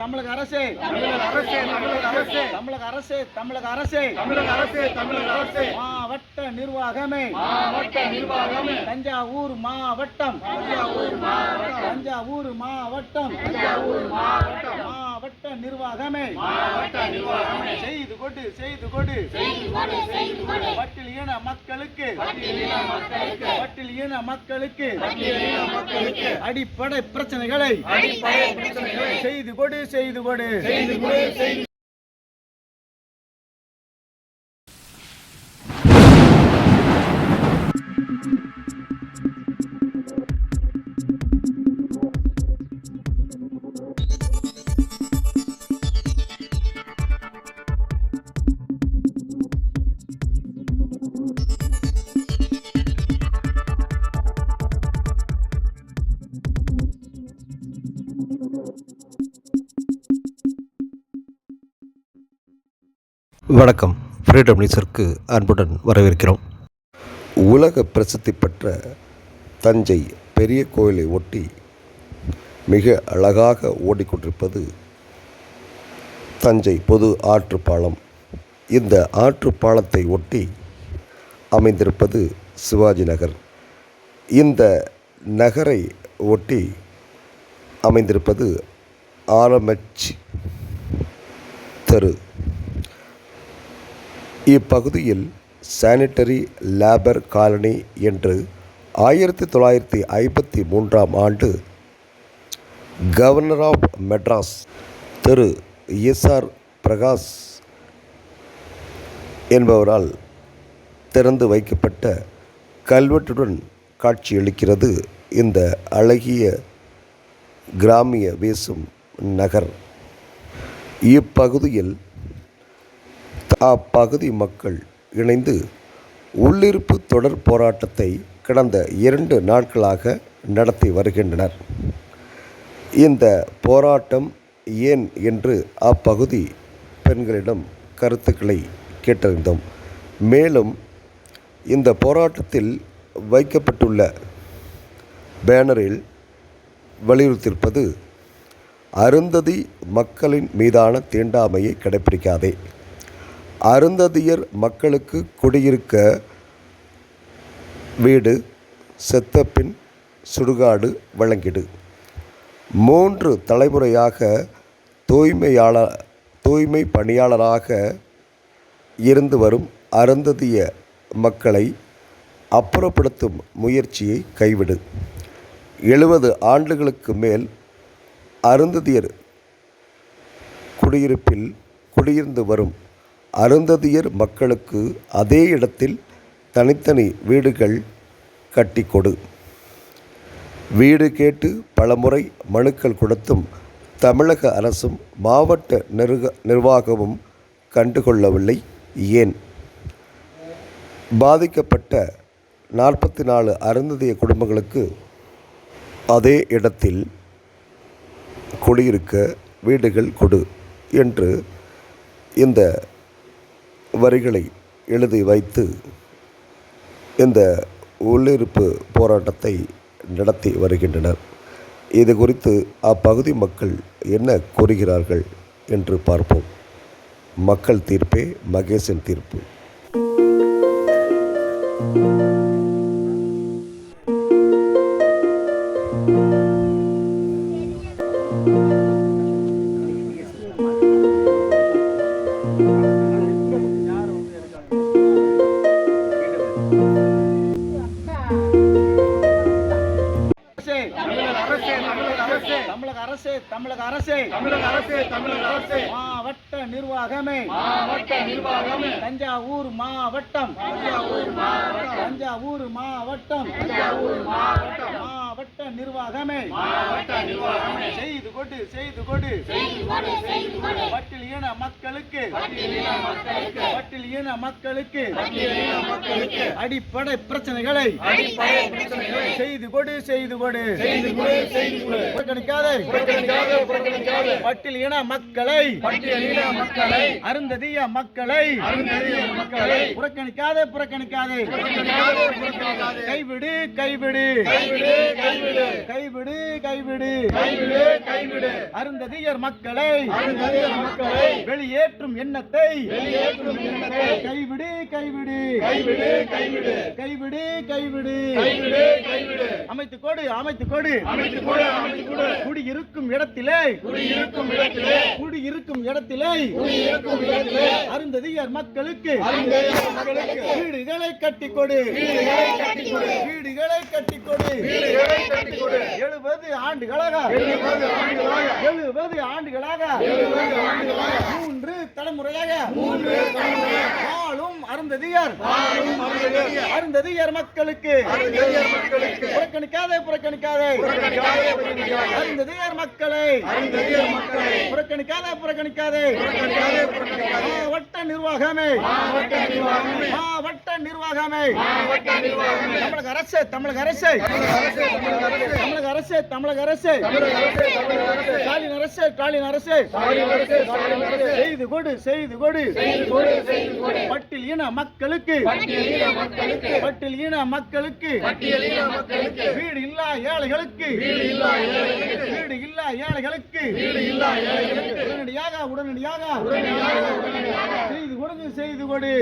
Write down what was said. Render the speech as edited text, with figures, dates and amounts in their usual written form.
தமிழக அரசே மாவட்ட நிர்வாகமே தஞ்சாவூர் மாவட்டம் மாவட்ட நிர்வாகமே செய்து கொடு பட்டியலின மக்களுக்கு அடிப்படை பிரச்சனைகளை செய்து கொடு வணக்கம். ஃப்ரீடம் நியூஸிற்கு அன்புடன் வரவேற்கிறோம். உலக பிரசித்தி பெற்ற தஞ்சை பெரிய கோயிலை ஒட்டி மிக அழகாக ஓடிக்கொண்டிருப்பது தஞ்சை பொது ஆற்றுப்பாலம். இந்த ஆற்றுப்பாலத்தை ஒட்டி அமைந்திருப்பது சிவாஜி நகர். இந்த நகரை ஒட்டி அமைந்திருப்பது ஆலமச்சி தெரு. இப்பகுதியில் சானிட்டரி லேபர் காலனி என்று 1953ஆம் ஆண்டு கவர்னர் ஆஃப் மெட்ராஸ் திரு எஸ்.ஆர். பிரகாஷ் என்பவரால் திறந்து வைக்கப்பட்ட கல்வெட்டுடன் காட்சியளிக்கிறது இந்த அழகிய கிராமிய வீசும் நகர். இப்பகுதியில் அப்பகுதி மக்கள் இணைந்து உள்ளிருப்பு தொடர் போராட்டத்தை கடந்த 2 நாட்களாக நடத்தி வருகின்றனர். இந்த போராட்டம் ஏன் என்று அப்பகுதி பெண்களிடம் கருத்துக்களை கேட்டறிந்தோம். மேலும் இந்த போராட்டத்தில் வைக்கப்பட்டுள்ள பேனரில் வலியுறுத்தியிருப்பது அருந்ததி மக்களின் மீதான தீண்டாமையை கடைப்பிடிக்காதே, அருந்ததியர் மக்களுக்கு குடியிருக்க வீடு, செத்தப்பின் சுடுகாடு வழங்கிடு. 3 தலைமுறையாக தூய்மை பணியாளராக இருந்து வரும் அருந்ததிய மக்களை அப்புறப்படுத்தும் முயற்சியை கைவிடு. 70 ஆண்டுகளுக்கு மேல் அருந்ததியர் குடியிருப்பில் குடியிருந்து வரும் அருந்ததியர் மக்களுக்கு அதே இடத்தில் தனித்தனி வீடுகள் கட்டி கொடு. வீடு கேட்டு பலமுறை மனுக்கள் கொடுத்தும் தமிழக அரசும் மாவட்ட நிர்வாகமும் கண்டுகொள்ளவில்லை. ஏன்? பாதிக்கப்பட்ட 44 அருந்ததிய குடும்பங்களுக்கு அதே இடத்தில் குடியிருக்க வீடுகள் கொடு என்று இந்த வரிகளை எழுதி வைத்து இந்த உள்ளிருப்பு போராட்டத்தை நடத்தி வருகின்றனர். இது குறித்து அப்பகுதி மக்கள் என்ன கூறுகிறார்கள் என்று பார்ப்போம். மக்கள் தீர்ப்பே மகேசன் தீர்ப்பு. தமிழக அரசே மாவட்ட நிர்வாகமே தஞ்சாவூர் மாவட்டம் மாவட்ட நிர்வாகமே செய்து கொடு பட்டியலின மக்களுக்கு அடிப்படை பிரச்சனைகளை செய்து கொடு புறக்கணிக்காதே பட்டியலின மக்களை அருந்ததிய மக்களை புறக்கணிக்காதே கைவிடு கைவிடு கைவிடு கைவிடு கைவிடு கைவிடு அருந்ததியர் மக்களை வெளியேற்றும் எண்ணத்தை கைவிடு கைவிடு கைவிடு கைவிடு கைவிடு கைவிடு கைவிடு கைவிடு அமைத்துக் கொடு அமைத்துக் கொடு அமைத்துக் கொடு அமைத்துக் கொடு குடியிருக்கும் இடத்திலே குடியிருக்கும் இடத்திலே அருந்ததியர் மக்களுக்கு வீடுகளை கட்டிக் கொடு வீடுகளை கட்டிக் கொடு 70 ஆண்டுகளாக 70 ஆண்டுகளாக 3 தலைமுறையாக வாழும் அருந்ததியர் மக்களுக்கு புறக்கணிக்காதே புறக்கணிக்காதே அருந்ததியர் மக்களை புறக்கணிக்காதே புறக்கணிக்காதே மாவட்ட நிர்வாகமே மாவட்ட நிர்வாகமே தமிழக அரசு தமிழக அரசு தமிழக அரசு தமிழக அரசு ஸ்டாலின் அரசு ஸ்டாலின் அரசு செய்து கொடு செய்து கொடு பட்டியல் இன மக்களுக்கு பட்டியல் இன மக்களுக்கு வீடு இல்லா ஏழைகளுக்கு வீடு இல்லா ஏழைகளுக்கு உடனடியாக உடனடியாக செய்து கொடுங்க செய்து கொடு